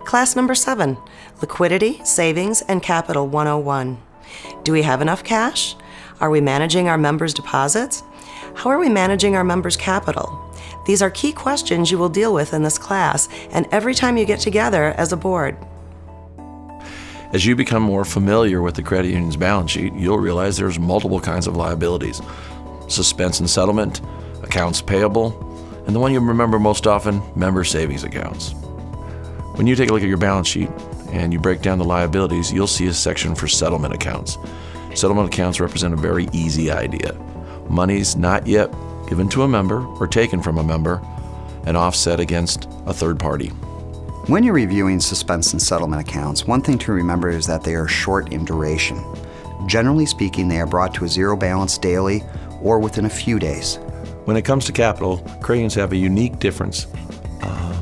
Class number 7, Liquidity, Savings, and Capital 101. Do we have enough cash? Are we managing our members' deposits? How are we managing our members' capital? These are key questions you will deal with in this class and every time you get together as a board. As you become more familiar with the credit union's balance sheet, you'll realize there's multiple kinds of liabilities. Suspense and settlement, accounts payable, and the one you remember most often, member savings accounts. When you take a look at your balance sheet and you break down the liabilities, you'll see a section for settlement accounts. Settlement accounts represent a very easy idea. Money's not yet given to a member or taken from a member and offset against a third party. When you're reviewing suspense and settlement accounts, one thing to remember is that they are short in duration. Generally speaking, they are brought to a zero balance daily or within a few days. When it comes to capital, credit unions have a unique difference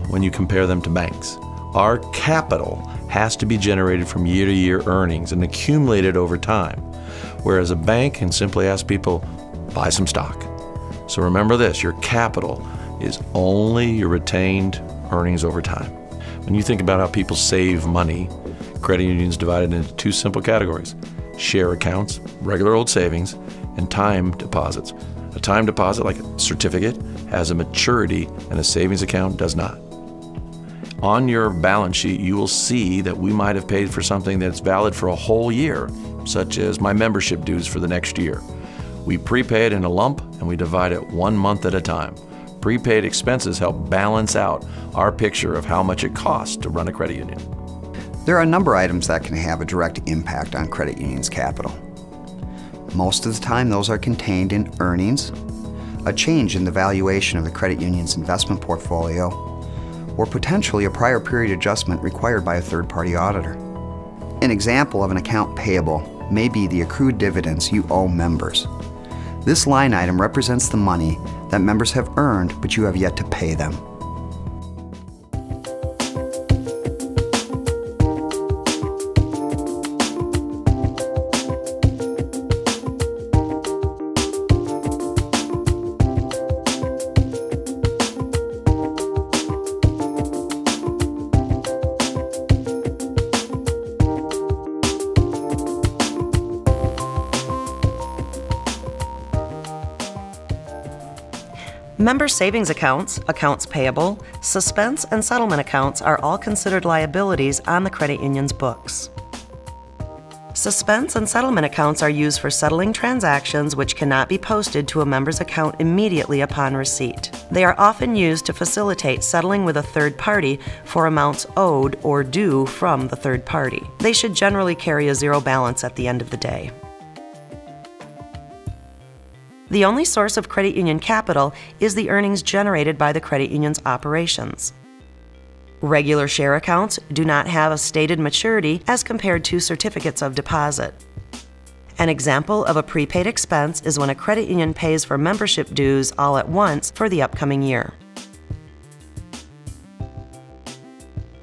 when you compare them to banks. Our capital has to be generated from year-to-year earnings and accumulated over time, whereas a bank can simply ask people, buy some stock. So remember this, your capital is only your retained earnings over time. When you think about how people save money, credit unions divided into two simple categories: share accounts, regular old savings, and time deposits. A time deposit, like a certificate, has a maturity and a savings account does not. On your balance sheet, you will see that we might have paid for something that's valid for a whole year, such as my membership dues for the next year. We prepay it in a lump and we divide it 1 month at a time. Prepaid expenses help balance out our picture of how much it costs to run a credit union. There are a number of items that can have a direct impact on credit union's capital. Most of the time, those are contained in earnings, a change in the valuation of the credit union's investment portfolio, or potentially a prior period adjustment required by a third-party auditor. An example of an account payable may be the accrued dividends you owe members. This line item represents the money that members have earned, but you have yet to pay them. Member savings accounts, accounts payable, suspense, and settlement accounts are all considered liabilities on the credit union's books. Suspense and settlement accounts are used for settling transactions which cannot be posted to a member's account immediately upon receipt. They are often used to facilitate settling with a third party for amounts owed or due from the third party. They should generally carry a zero balance at the end of the day. The only source of credit union capital is the earnings generated by the credit union's operations. Regular share accounts do not have a stated maturity as compared to certificates of deposit. An example of a prepaid expense is when a credit union pays for membership dues all at once for the upcoming year.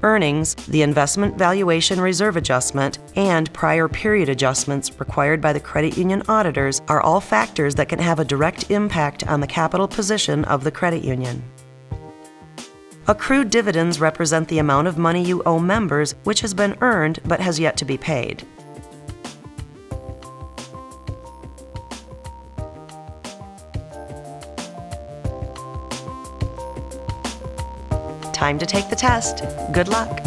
Earnings, the investment valuation reserve adjustment, and prior period adjustments required by the credit union auditors are all factors that can have a direct impact on the capital position of the credit union. Accrued dividends represent the amount of money you owe members which has been earned but has yet to be paid. Time to take the test. Good luck.